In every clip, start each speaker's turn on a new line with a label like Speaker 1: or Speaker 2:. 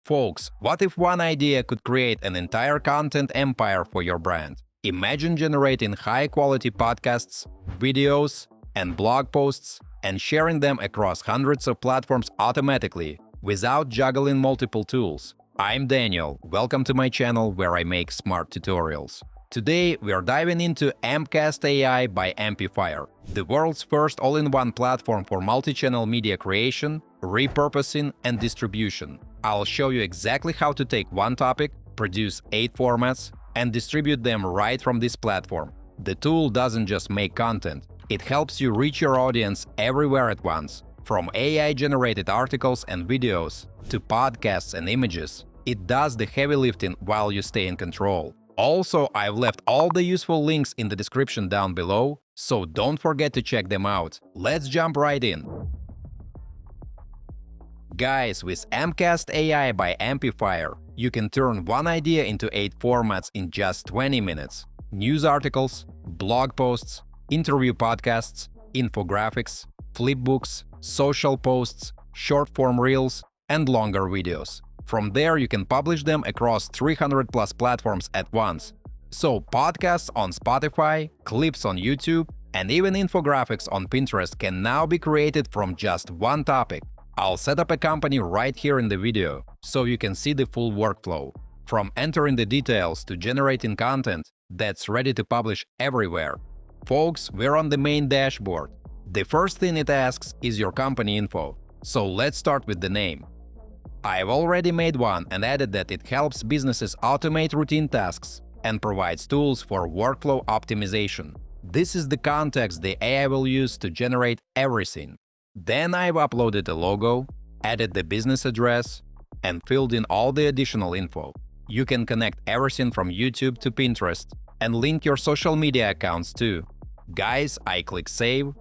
Speaker 1: Folks, what if one idea could create an entire content empire for your brand? Imagine generating high-quality podcasts, videos, and blog posts and sharing them across hundreds of platforms automatically, without juggling multiple tools. I'm Daniel, welcome to my channel where I make smart tutorials. Today we are diving into AmpCast AI by AmpiFire, the world's first all-in-one platform for multi-channel media creation, repurposing, and distribution. I'll show you exactly how to take one topic, produce 8 formats, and distribute them right from this platform. The tool doesn't just make content, it helps you reach your audience everywhere at once. From AI-generated articles and videos to podcasts and images, it does the heavy lifting while you stay in control. Also, I've left all the useful links in the description down below, so don't forget to check them out. Let's jump right in. Guys, with AmpCast AI by AmpiFire, you can turn one idea into 8 formats in just 20 minutes. News articles, blog posts, interview podcasts, infographics, flipbooks, social posts, short-form reels, and longer videos. From there, you can publish them across 300+ platforms at once. So podcasts on Spotify, clips on YouTube, and even infographics on Pinterest can now be created from just one topic. I'll set up a company right here in the video, so you can see the full workflow, from entering the details to generating content that's ready to publish everywhere. Folks, we're on the main dashboard. The first thing it asks is your company info, so let's start with the name. I've already made one and added that it helps businesses automate routine tasks and provides tools for workflow optimization. This is the context the AI will use to generate everything. Then I've uploaded a logo, added the business address, and filled in all the additional info. You can connect everything from YouTube to Pinterest and link your social media accounts too. Guys, I click Save,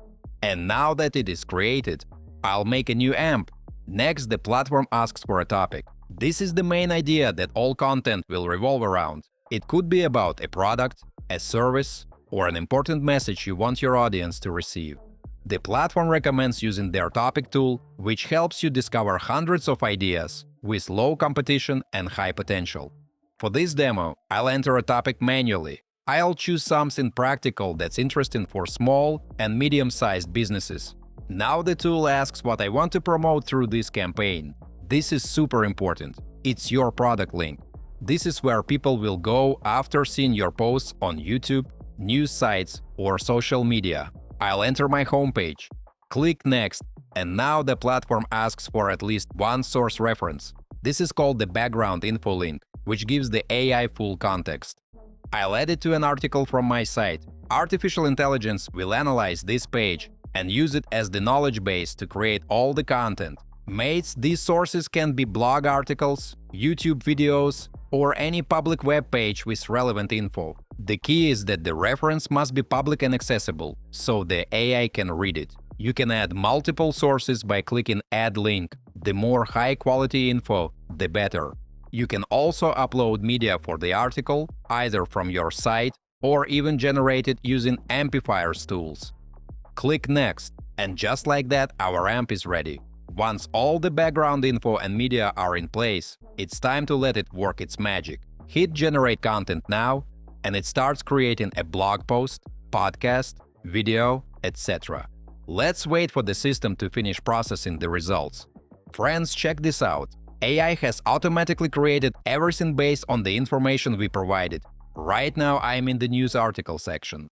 Speaker 1: and now that it is created, I'll make a new AMP. Next, the platform asks for a topic. This is the main idea that all content will revolve around. It could be about a product, a service, or an important message you want your audience to receive. The platform recommends using their topic tool, which helps you discover hundreds of ideas with low competition and high potential. For this demo, I'll enter a topic manually. I'll choose something practical that's interesting for small and medium-sized businesses. Now the tool asks what I want to promote through this campaign. This is super important. It's your product link. This is where people will go after seeing your posts on YouTube, news sites, or social media. I'll enter my homepage, click Next, and now the platform asks for at least one source reference. This is called the background info link, which gives the AI full context. I'll add it to an article from my site. Artificial intelligence will analyze this page and use it as the knowledge base to create all the content. Mates, these sources can be blog articles, YouTube videos, or any public web page with relevant info. The key is that the reference must be public and accessible, so the AI can read it. You can add multiple sources by clicking Add Link. The more high-quality info, the better. You can also upload media for the article, either from your site or even generate it using AmpiFire's tools. Click Next, and just like that, our AMP is ready. Once all the background info and media are in place, it's time to let it work its magic. Hit Generate Content now, and it starts creating a blog post, podcast, video, etc. Let's wait for the system to finish processing the results. Friends, check this out. AI has automatically created everything based on the information we provided. Right now I'm in the news article section.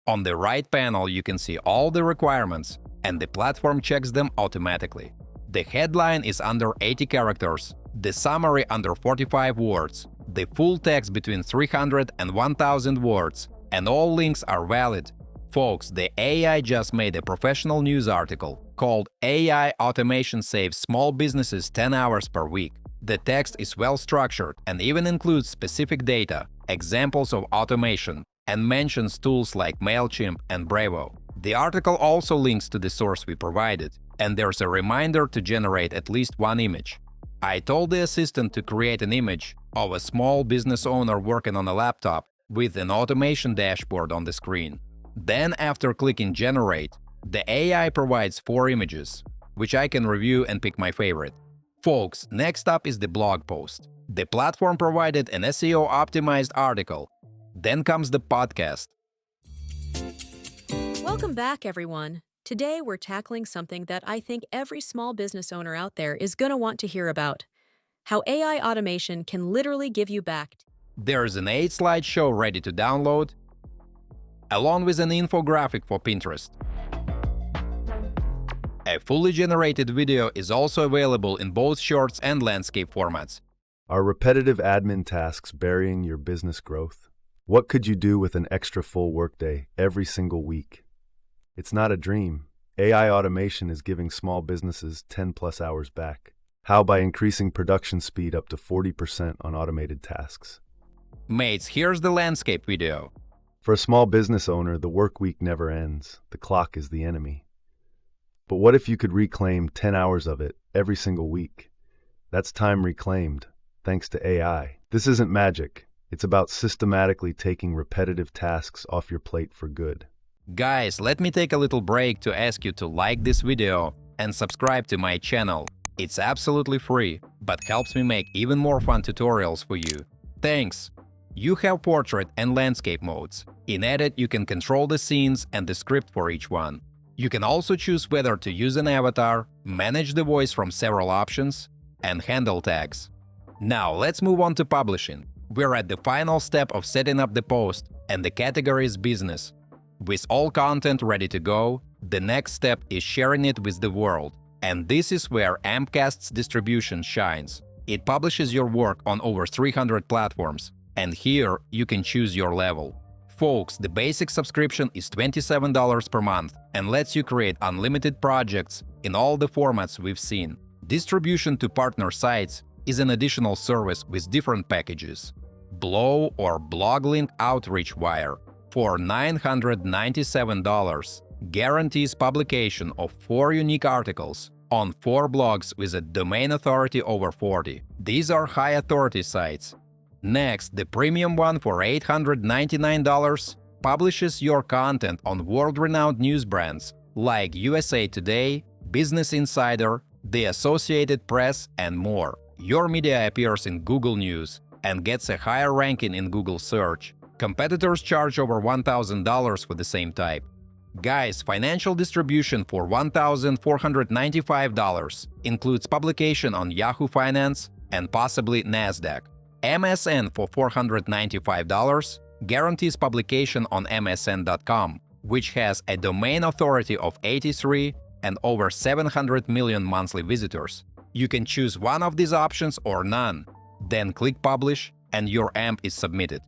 Speaker 1: On the right panel you can see all the requirements, and the platform checks them automatically. The headline is under 80 characters, the summary under 45 words, the full text between 300 and 1000 words, and all links are valid. Folks, the AI just made a professional news article called AI Automation Saves Small Businesses 10 Hours per Week. The text is well structured and even includes specific data, examples of automation, and mentions tools like MailChimp and Brevo. The article also links to the source we provided, and there's a reminder to generate at least one image. I told the assistant to create an image of a small business owner working on a laptop with an automation dashboard on the screen. Then, after clicking Generate, the AI provides 4 images, which I can review and pick my favorite. Folks, next up is the blog post. The platform provided an SEO-optimized article. Then comes the podcast.
Speaker 2: Welcome back, everyone. Today, we're tackling something that I think every small business owner out there is going to want to hear about: how AI automation can literally give you back.
Speaker 1: There's an 8-slide show ready to download, along with an infographic for Pinterest. A fully generated video is also available in both shorts and landscape formats.
Speaker 3: Are repetitive admin tasks burying your business growth? What could you do with an extra full workday every single week? It's not a dream. AI automation is giving small businesses 10+ hours back. How? By increasing production speed up to 40% on automated tasks.
Speaker 1: Mates, here's the landscape video.
Speaker 3: For a small business owner, the work week never ends. The clock is the enemy. But what if you could reclaim 10 hours of it every single week? That's time reclaimed, thanks to AI. This isn't magic. It's about systematically taking repetitive tasks off your plate for good.
Speaker 1: Guys, let me take a little break to ask you to like this video and subscribe to my channel. It's absolutely free, but helps me make even more fun tutorials for you. Thanks! You have portrait and landscape modes. In Edit, you can control the scenes and the script for each one. You can also choose whether to use an avatar, manage the voice from several options, and handle tags. Now, let's move on to publishing. We're at the final step of setting up the post, and the category is business. With all content ready to go, the next step is sharing it with the world. And this is where AmpCast's distribution shines. It publishes your work on over 300 platforms, and here you can choose your level. Folks, the basic subscription is $27 per month and lets you create unlimited projects in all the formats we've seen. Distribution to partner sites is an additional service with different packages. Blow or Blog Link Outreach Wire for $997 guarantees publication of 4 unique articles on 4 blogs with a domain authority over 40. These are high authority sites. Next, the premium one for $899 publishes your content on world-renowned news brands like USA Today, Business Insider, the Associated Press, and more. Your media appears in Google News and gets a higher ranking in Google search. Competitors charge over $1,000 for the same type. Guys, financial distribution for $1,495 includes publication on Yahoo Finance and possibly NASDAQ. MSN for $495 guarantees publication on msn.com, which has a domain authority of 83 and over 700 million monthly visitors. You can choose one of these options or none, then click Publish and your AMP is submitted.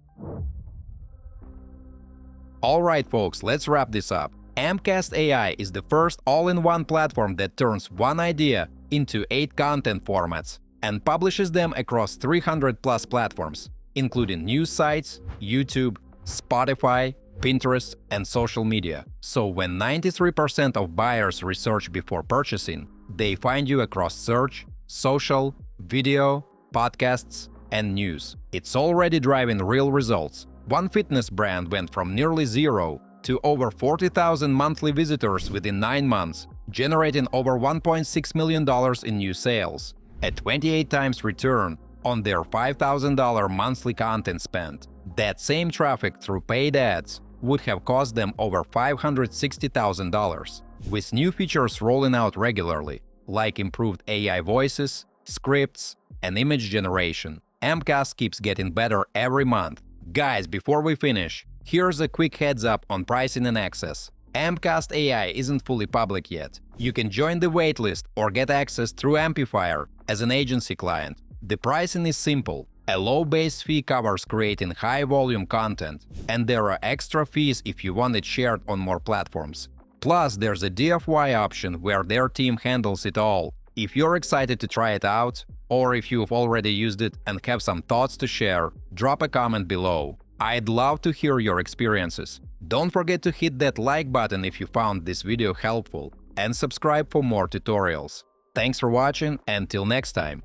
Speaker 1: Alright folks, let's wrap this up. AmpCast AI is the first all-in-one platform that turns one idea into 8 content formats and publishes them across 300+ platforms, including news sites, YouTube, Spotify, Pinterest, and social media. So when 93% of buyers research before purchasing, they find you across search, social, video, podcasts, and news. It's already driving real results. One fitness brand went from nearly zero to over 40,000 monthly visitors within 9 months, generating over $1.6 million in new sales, a 28 times return on their $5,000 monthly content spend. That same traffic through paid ads would have cost them over $560,000. With new features rolling out regularly, like improved AI voices, scripts, and image generation, AmpCast keeps getting better every month. Guys, before we finish, here's a quick heads up on pricing and access. AmpCast AI isn't fully public yet. You can join the waitlist or get access through AmpiFire as an agency client. The pricing is simple. A low base fee covers creating high-volume content, and there are extra fees if you want it shared on more platforms. Plus, there's a DFY option where their team handles it all. If you're excited to try it out, or if you've already used it and have some thoughts to share, drop a comment below. I'd love to hear your experiences. Don't forget to hit that like button if you found this video helpful, and subscribe for more tutorials. Thanks for watching, and till next time!